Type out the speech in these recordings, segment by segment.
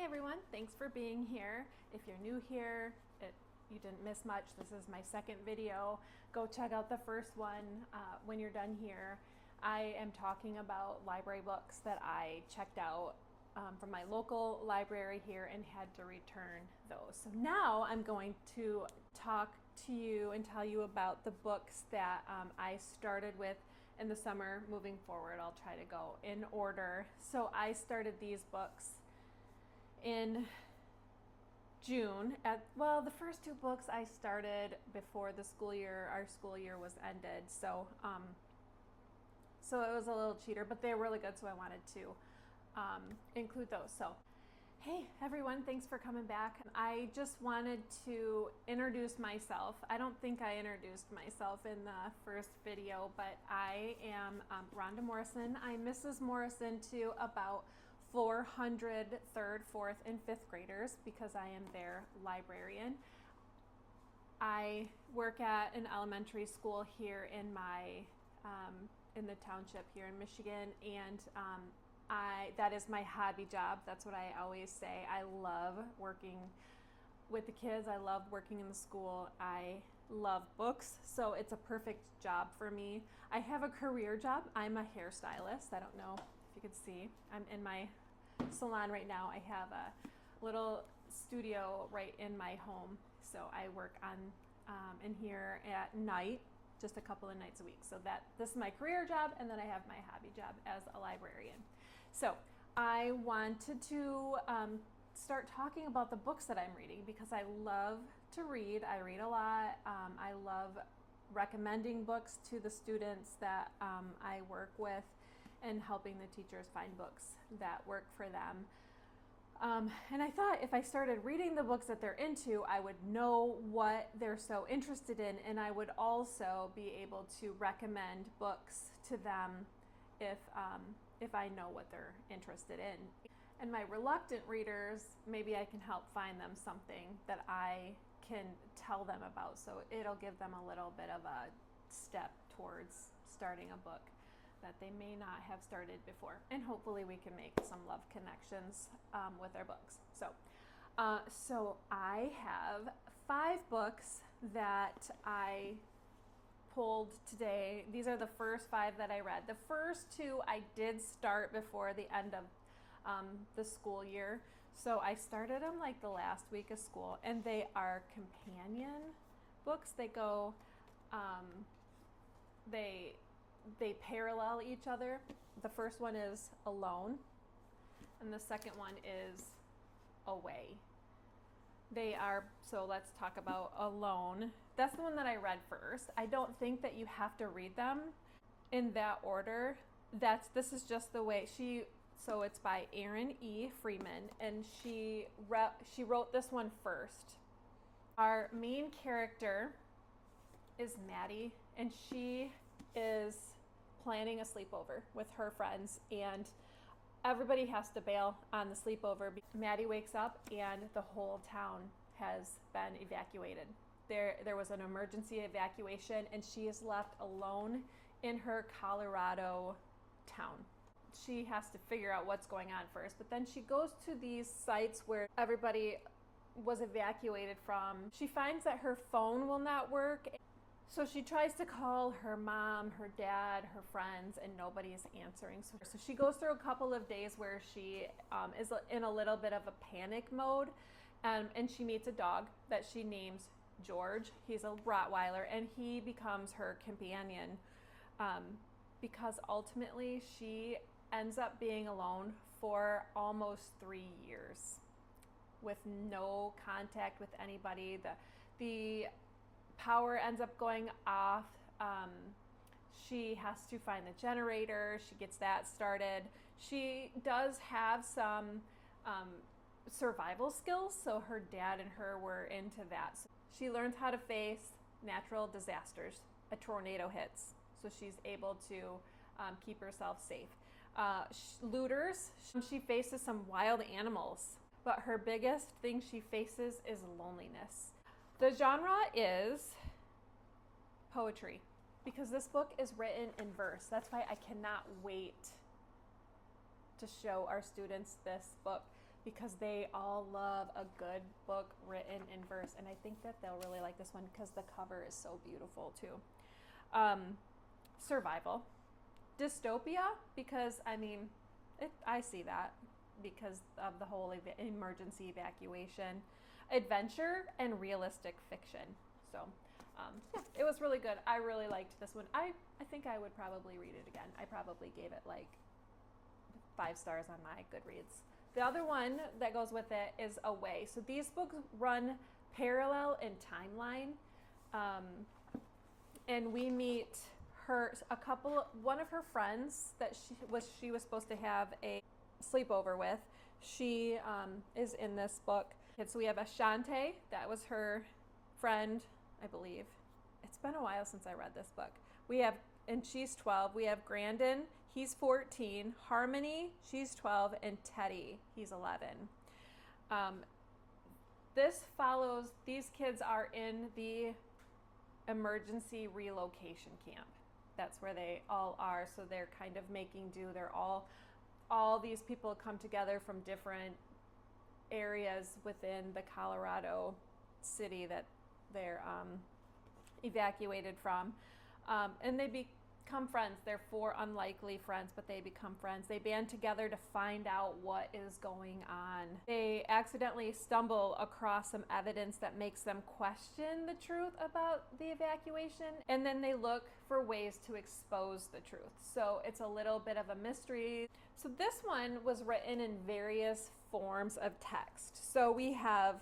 everyone, thanks for being here. If you're new here, you didn't miss much. This is my second video. Go check out the first one when you're done here. I am talking about library books that I checked out from my local library here and had to return those. So now I'm going to talk to you and tell you about the books that I started with in the summer. Moving forward, I'll try to go in order. So I started these books in June. The first two books I started before the school year, our school year was ended. So it was a little cheater, but they were really good, so I wanted to include those. So, hey everyone, thanks for coming back. I just wanted to introduce myself. I don't think I introduced myself in the first video, but I am Rhonda Morrison. I'm Mrs. Morrison to about 400 3rd, 4th, and 5th graders because I am their librarian. I work at an elementary school here in in the township here in Michigan, and that is my hobby job. That's what I always say. I love working with the kids. I love working in the school. I love books, so it's a perfect job for me. I have a career job. I'm a hairstylist. I don't know if you can see. I'm in my salon right now. I have a little studio right in my home, so I work in here at night, just a couple of nights a week. So this is my career job, and then I have my hobby job as a librarian. So I wanted to start talking about the books that I'm reading because I love to read. I read a lot. I love recommending books to the students that I work with and helping the teachers find books that work for them. And I thought if I started reading the books that they're into, I would know what they're so interested in, and I would also be able to recommend books to them if I know what they're interested in. And my reluctant readers, maybe I can help find them something that I can tell them about, so it'll give them a little bit of a step towards starting a book that they may not have started before, and hopefully we can make some love connections with our books. So I have 5 books that I pulled today. These are the first 5 that I read. The first 2 I did start before the end of the school year, so I started them like the last week of school, and they are companion books. They go, they parallel each other. The first one is Alone, and the second one is Away. So let's talk about Alone. That's the one that I read first. I don't think that you have to read them in that order. This is just the way so it's by Erin Freeman, and she wrote this one first. Our main character is Maddie, and she is planning a sleepover with her friends, and everybody has to bail on the sleepover. Maddie wakes up and the whole town has been evacuated. There was an emergency evacuation, and she is left alone in her Colorado town. She has to figure out what's going on first, but then she goes to these sites where everybody was evacuated from. She finds that her phone will not work, so she tries to call her mom, her dad, her friends, and nobody's answering. So she goes through a couple of days where she is in a little bit of a panic mode, and she meets a dog that she names George. He's a Rottweiler, and he becomes her companion because ultimately she ends up being alone for almost 3 years with no contact with anybody. The power ends up going off. She has to find the generator. She gets that started. She does have some survival skills, so her dad and her were into that. So she learns how to face natural disasters. A tornado hits, so she's able to keep herself safe. Looters, she faces some wild animals, but her biggest thing she faces is loneliness. The genre is poetry because this book is written in verse. That's why I cannot wait to show our students this book. because they all love a good book written in verse, and I think that they'll really like this one because the cover is so beautiful too. Survival. Dystopia, because I see that because of the whole emergency evacuation. Adventure and realistic fiction. So yeah, it was really good. I really liked this one. I think I would probably read it again. I probably gave it like 5 stars on my Goodreads. The other one that goes with it is Away. So these books run parallel in timeline, and we meet one of her friends that she was supposed to have a sleepover with. She is in this book. And so we have Ashante, that was her friend, I believe. It's been a while since I read this book. And she's 12. We have Grandin, he's 14. Harmony, she's 12. And Teddy, he's 11. This follows, these kids are in the emergency relocation camp. That's where they all are. So they're kind of making do. They're all these people come together from different areas within the Colorado city that they're evacuated from, and they become friends. They're 4 unlikely friends, but they become friends. They band together to find out what is going on. They accidentally stumble across some evidence that makes them question the truth about the evacuation, and then they look for ways to expose the truth. So it's a little bit of a mystery. So this one was written in various forms of text. So we have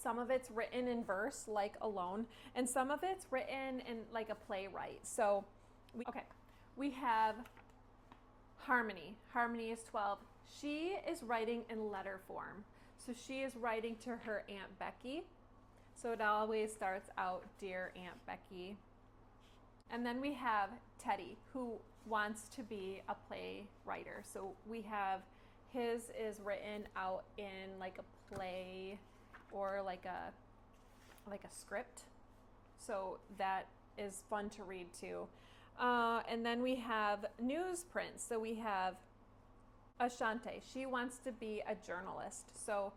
some of it's written in verse, like Alone, and some of it's written in like a playwright. So we have Harmony. Harmony is 12. She is writing in letter form. So she is writing to her Aunt Becky. So it always starts out, Dear Aunt Becky. And then we have Teddy, who wants to be a playwright. So we have his is written out in like a play or like a script. So that is fun to read too. And then we have newsprint. So we have Ashante. She wants to be a journalist. So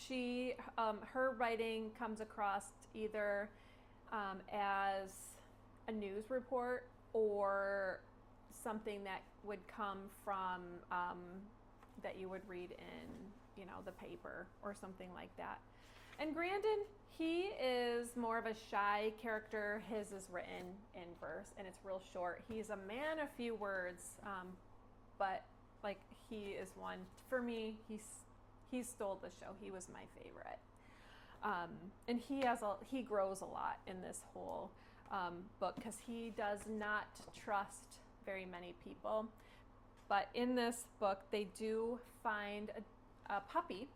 she, her writing comes across either as a news report or something that would come from that you would read in, the paper or something like that. And Grandin, he is more of a shy character. His is written in verse and it's real short. He's a man of few words, but like he is one for me. He stole the show. He was my favorite, and he grows a lot in this whole book because he does not trust very many people. But in this book, they do find a puppy.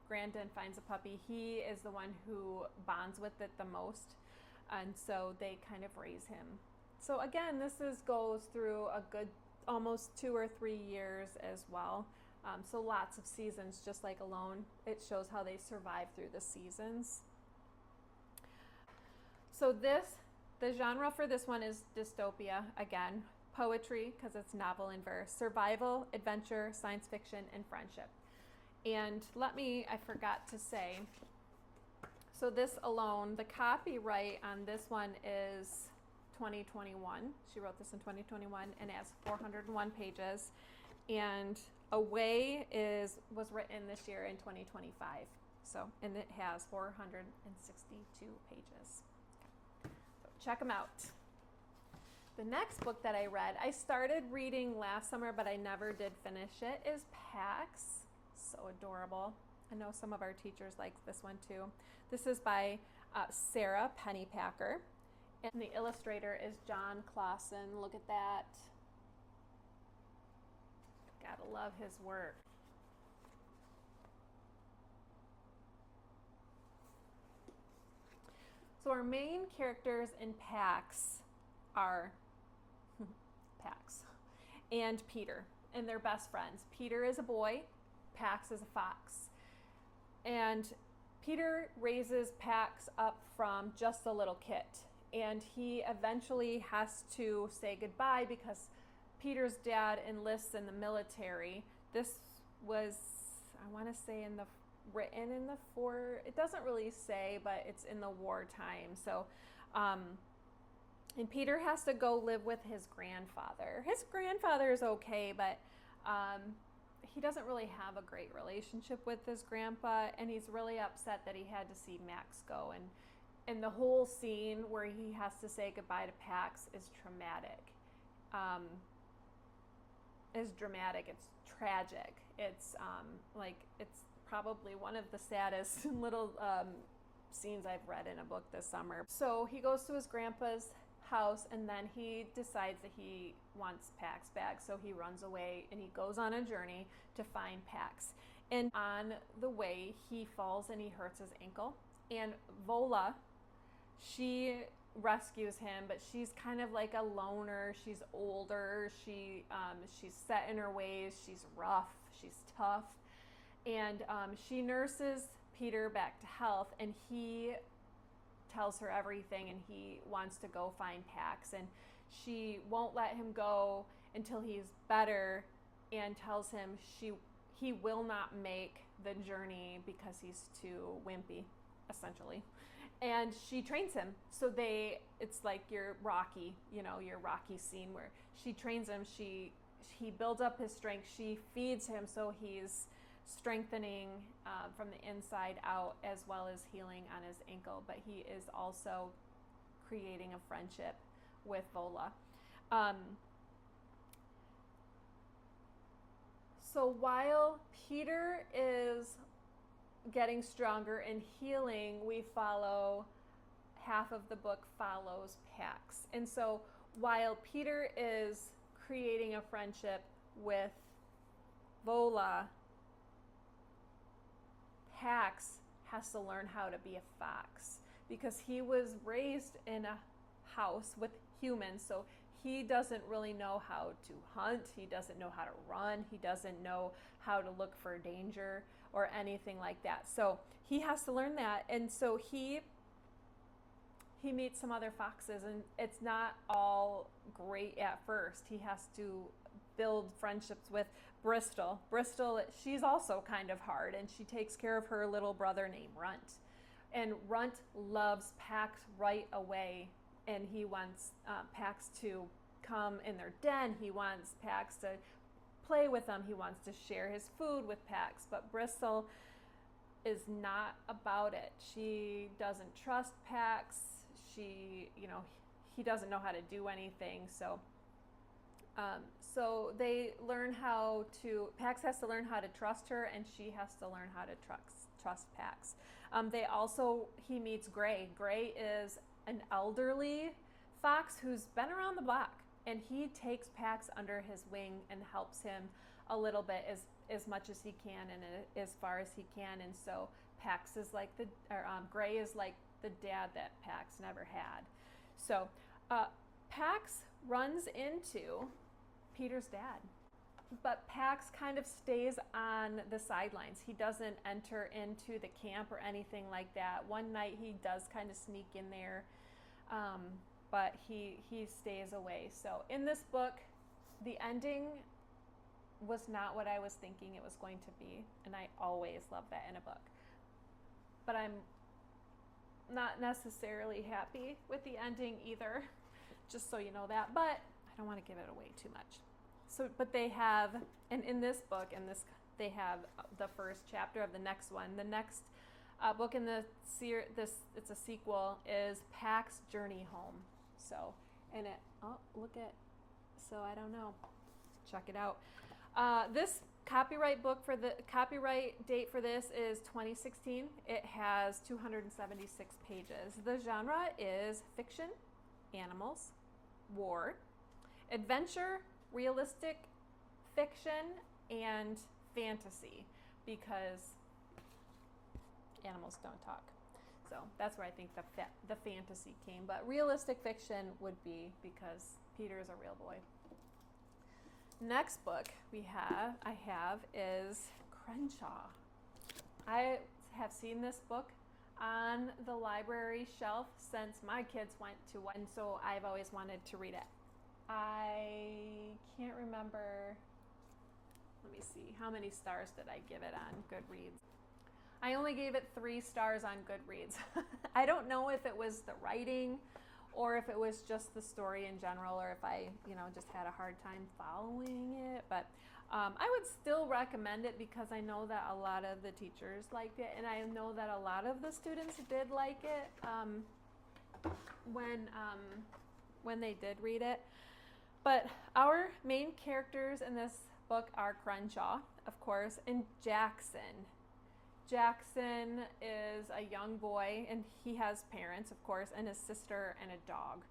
Grandin finds a puppy. He is the one who bonds with it the most, and so they kind of raise him. So again, this goes through a good almost 2 or 3 years as well. So lots of seasons, just like Alone. It shows how they survive through the seasons. So the genre for this one is dystopia again. Poetry, because it's novel in verse. Survival, adventure, science fiction, and friendship. And I forgot to say, so this Alone, the copyright on this one is 2021. She wrote this in 2021 and it has 401 pages. And Away was written this year in 2025. And it has 462 pages. So check them out. The next book that I read, I started reading last summer, but I never did finish it, is Pax. So adorable. I know some of our teachers like this one too. This is by Sara Pennypacker, and the illustrator is John Clausen. Look at that. Gotta love his work. So our main characters in Pax are Pax and Peter, and they're best friends. Peter is a boy, Pax is a fox. And Peter raises Pax up from just a little kit, and he eventually has to say goodbye because Peter's dad enlists in the military. This was I want to say written in the it doesn't really say, but it's in the wartime. So, and Peter has to go live with his grandfather. His grandfather is okay, but he doesn't really have a great relationship with his grandpa, and he's really upset that he had to see Max go. And the whole scene where he has to say goodbye to Pax is traumatic. It's dramatic. It's tragic. It's it's probably one of the saddest little scenes I've read in a book this summer. So he goes to his grandpa's house, and then he decides that he wants Pax back, so he runs away and he goes on a journey to find Pax. And on the way, he falls and he hurts his ankle, and Vola, she rescues him, but she's kind of like a loner. She's older, she's set in her ways, she's rough, she's tough, and she nurses Peter back to health, and he tells her everything, and he wants to go find Pax, and she won't let him go until he's better, and tells him he will not make the journey because he's too wimpy, essentially. And she trains him. So it's like your Rocky scene where she trains him. He builds up his strength. She feeds him, so he's strengthening from the inside out, as well as healing on his ankle. But he is also creating a friendship with Vola. So while Peter is getting stronger and healing, we follow, half of the book follows Pax. And so while Peter is creating a friendship with Vola, Pax has to learn how to be a fox, because he was raised in a house with humans, so he doesn't really know how to hunt, he doesn't know how to run, he doesn't know how to look for danger or anything like that. So he has to learn that, and so he meets some other foxes, and it's not all great at first. He has to build friendships with Bristol. Bristol, she's also kind of hard, and she takes care of her little brother named Runt. And Runt loves Pax right away, and he wants Pax to come in their den. He wants Pax to play with them. He wants to share his food with Pax. But Bristol is not about it. She doesn't trust Pax. He doesn't know how to do anything. So they learn Pax has to learn how to trust her, and she has to learn how to trust Pax. He meets Gray. Gray is an elderly fox who's been around the block, and he takes Pax under his wing and helps him a little bit, as much as he can and as far as he can. And so Pax is like Gray is like the dad that Pax never had. So Pax runs into Peter's dad, but Pax kind of stays on the sidelines. He doesn't enter into the camp or anything like that. One night he does kind of sneak in there, but he stays away. So in this book, the ending was not what I was thinking it was going to be, and I always love that in a book. But I'm not necessarily happy with the ending either, just so you know that, but I don't want to give it away too much. So, but they have, and in this book, they have the first chapter of the next one. The next book in the it's a sequel, is Pax Journey Home. So, and I don't know. Check it out. This copyright date for this is 2016. It has 276 pages. The genre is fiction, animals, war, adventure, realistic fiction, and fantasy, because animals don't talk. So that's where I think the fantasy came. But realistic fiction would be because Peter is a real boy. Next book I have is Crenshaw. I have seen this book on the library shelf since my kids went to one, so I've always wanted to read it. I can't remember. let me see, how many stars did I give it on Goodreads? I only gave it 3 stars on Goodreads. I don't know if it was the writing or if it was just the story in general, or if I, just had a hard time following it. But I would still recommend it because I know that a lot of the teachers liked it, and I know that a lot of the students did like it when they did read it. But our main characters in this book are Crenshaw, of course, and Jackson. Jackson is a young boy, and he has parents, of course, and his sister and a dog.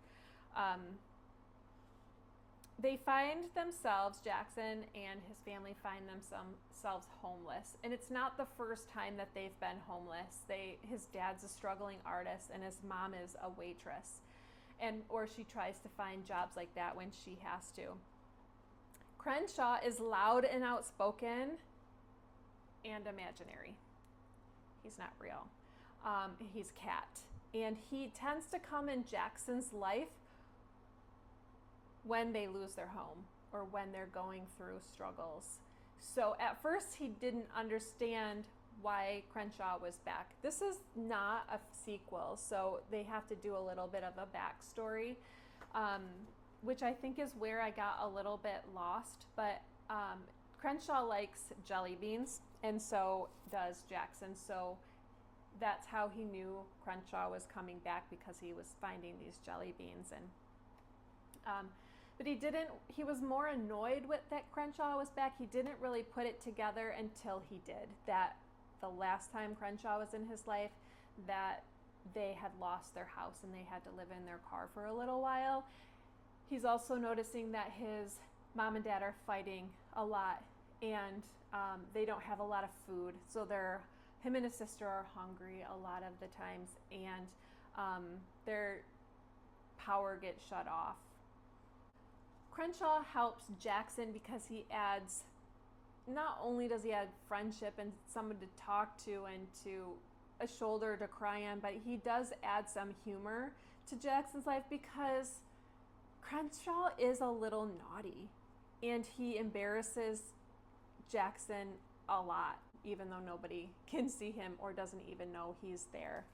They find themselves, Jackson and his family find themselves homeless. And it's not the first time that they've been homeless. His dad's a struggling artist, and his mom is a waitress. Or she tries to find jobs like that when she has to. Crenshaw is loud and outspoken and imaginary. He's not real. He's Cat. And he tends to come in Jackson's life when they lose their home or when they're going through struggles. So at first he didn't understand why Crenshaw was back. This is not a sequel, so they have to do a little bit of a backstory, which I think is where I got a little bit lost. But Crenshaw likes jelly beans, and so does Jackson. So that's how he knew Crenshaw was coming back, because he was finding these jelly beans. And but he was more annoyed with that Crenshaw was back. He didn't really put it together until he did. That the last time Crenshaw was in his life, that they had lost their house and they had to live in their car for a little while. He's also noticing that his mom and dad are fighting a lot, and they don't have a lot of food. So him and his sister are hungry a lot of the times, and their power gets shut off. Crenshaw helps Jackson because not only does he add friendship and someone to talk to and to a shoulder to cry on, but he does add some humor to Jackson's life, because Crenshaw is a little naughty and he embarrasses Jackson a lot, even though nobody can see him or doesn't even know he's there.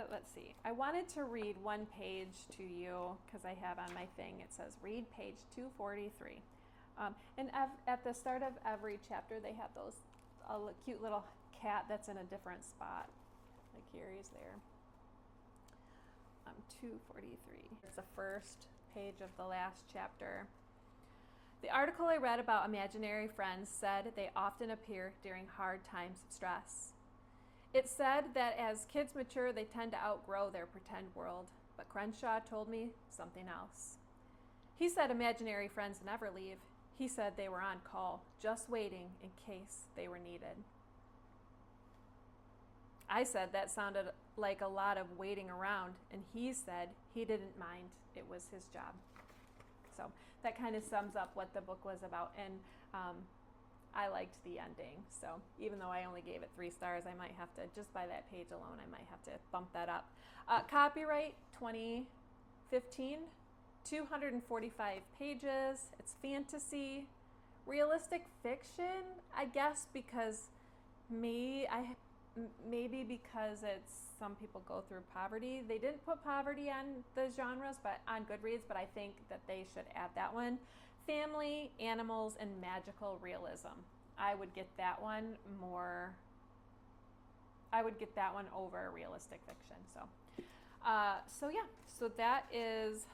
Let's see, I wanted to read one page to you because I have on my thing, it says read page 243. And at the start of every chapter, they have a cute little cat that's in a different spot. Like here, he's there. 243. It's the first page of the last chapter. The article I read about imaginary friends said they often appear during hard times of stress. It said that as kids mature, they tend to outgrow their pretend world, but Crenshaw told me something else. He said imaginary friends never leave. He said they were on call, just waiting in case they were needed. I said that sounded like a lot of waiting around, and he said he didn't mind. It was his job. So that kind of sums up what the book was about, and I liked the ending. So even though I only gave it 3 stars, I might have to, just by that page alone, I might have to bump that up. Copyright 2015, 245 pages. It's fantasy, realistic fiction, I guess, because maybe because some people go through poverty. They didn't put poverty on the genres, but on Goodreads, but I think that they should add that one. Family, animals, and magical realism. I would get that one over realistic fiction. So that is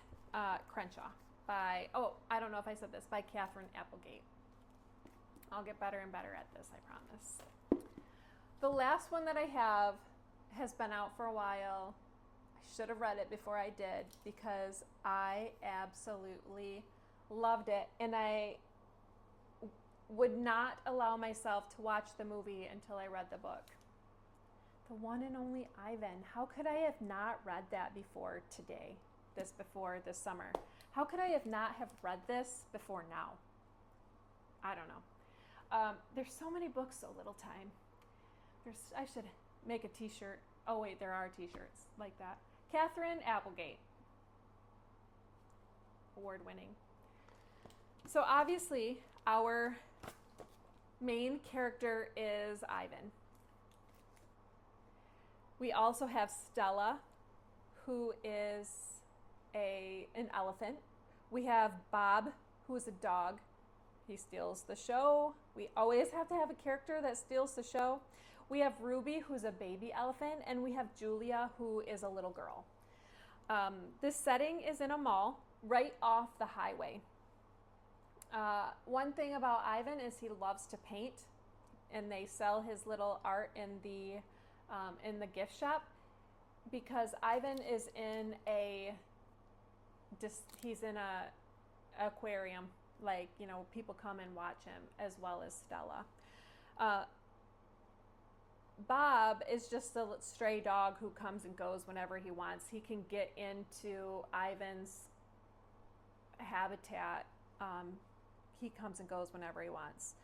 Crenshaw by, I don't know if I said this, by Katherine Applegate. I'll get better and better at this, I promise. The last one that I have has been out for a while. I should have read it before I did, because I absolutely loved it, and I would not allow myself to watch the movie until I read the book. The One and Only Ivan. How could I have not read that before this summer? How could I have not have read this before now? I don't know. There's so many books, so little time. I should make a t-shirt. Oh wait, there are t-shirts like that. Katherine Applegate. Award-winning. So obviously our main character is Ivan. We also have Stella, who is an elephant. We have Bob, who is a dog. He steals the show. We always have to have a character that steals the show. We have Ruby, who's a baby elephant, and we have Julia, who is a little girl. This setting is in a mall right off the highway. One thing about Ivan is he loves to paint, and they sell his little art in the gift shop, because Ivan is in he's in a aquarium. Like, you know, people come and watch him, as well as Stella. Bob is just a stray dog who comes and goes whenever he wants. He can get into Ivan's habitat. He comes and goes whenever he wants.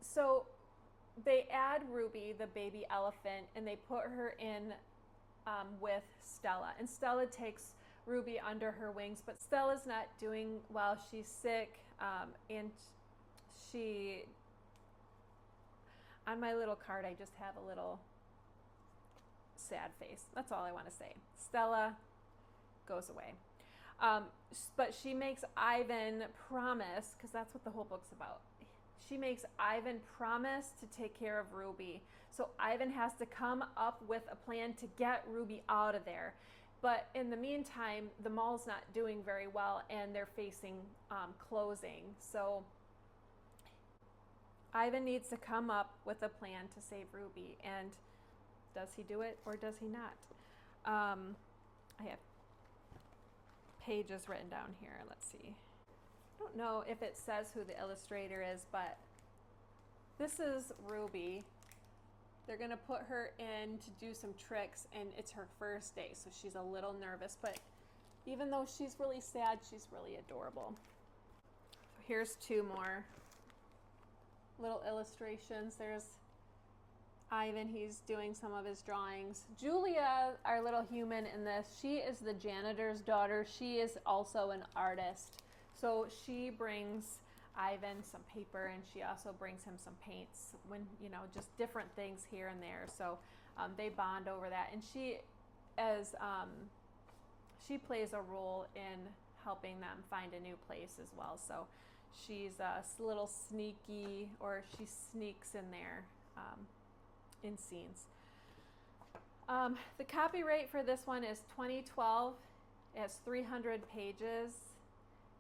So they add Ruby, the baby elephant, and they put her in with Stella. And Stella takes Ruby under her wings, but Stella's not doing well. She's sick, and she, on my little card, I just have a little sad face. That's all I want to say. Stella goes away. But she makes Ivan promise, because that's what the whole book's about. She makes Ivan promise to take care of Ruby. So Ivan has to come up with a plan to get Ruby out of there. But in the meantime, the mall's not doing very well, and they're facing closing. So Ivan needs to come up with a plan to save Ruby. And does he do it, or does he not? I have pages written down here. Let's see. I don't know if it says who the illustrator is, but this is Ruby. They're going to put her in to do some tricks, and it's her first day, so she's a little nervous. But even though she's really sad, she's really adorable. Here's two more little illustrations. There's Ivan. He's doing some of his drawings. Julia, our little human in this, she is the janitor's daughter. She is also an artist. So she brings Ivan some paper, and she also brings him some paints, when, you know, just different things here and there. So they bond over that, and she plays a role in helping them find a new place as well. So she's a little sneaky, or she sneaks in there in scenes. The copyright for this one is 2012. It has 300 pages,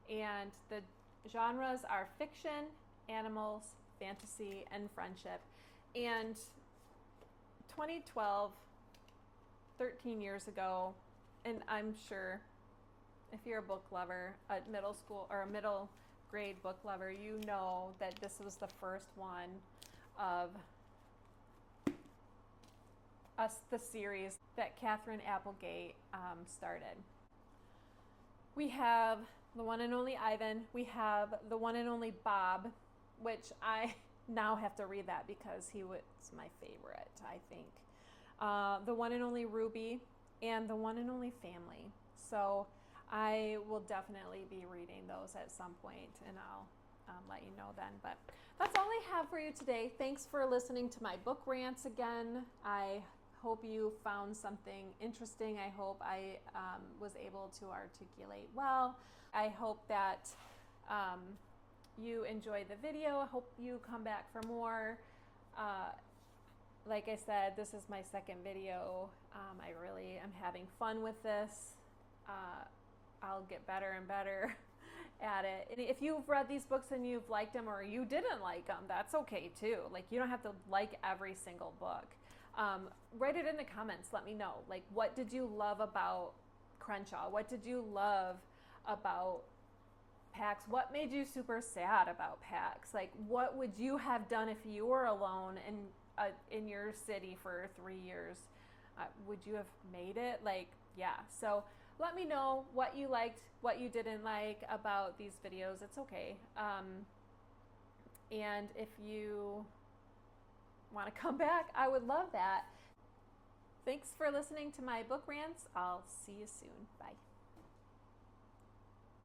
and the genres are fiction, animals, fantasy, and friendship. And 2012, 13 years ago, and I'm sure if you're a book lover, a middle school or a middle grade book lover, you know that this was the first one of the series that Katherine Applegate started. We have the one and only Ivan. We have the one and only Bob, which I now have to read that because he was my favorite, I think. The one and only Ruby, and the one and only family. So I will definitely be reading those at some point, and I'll let you know then. But that's all I have for you today. Thanks for listening to my book rants again. I hope you found something interesting. I hope I was able to articulate well. I hope that you enjoyed the video. I hope you come back for more. Like I said, this is my second video. I really am having fun with this. I'll get better and better at it. And if you've read these books and you've liked them, or you didn't like them, that's okay too. Like, you don't have to like every single book. Write it in the comments. Let me know. Like, what did you love about Crenshaw? What did you love about PAX? What made you super sad about PAX? Like, what would you have done if you were alone in your city for 3 years? Would you have made it? Like, yeah. So let me know what you liked, what you didn't like about these videos. It's okay. And if you want to come back, I would love that. Thanks for listening to my book rants. I'll see you soon. Bye.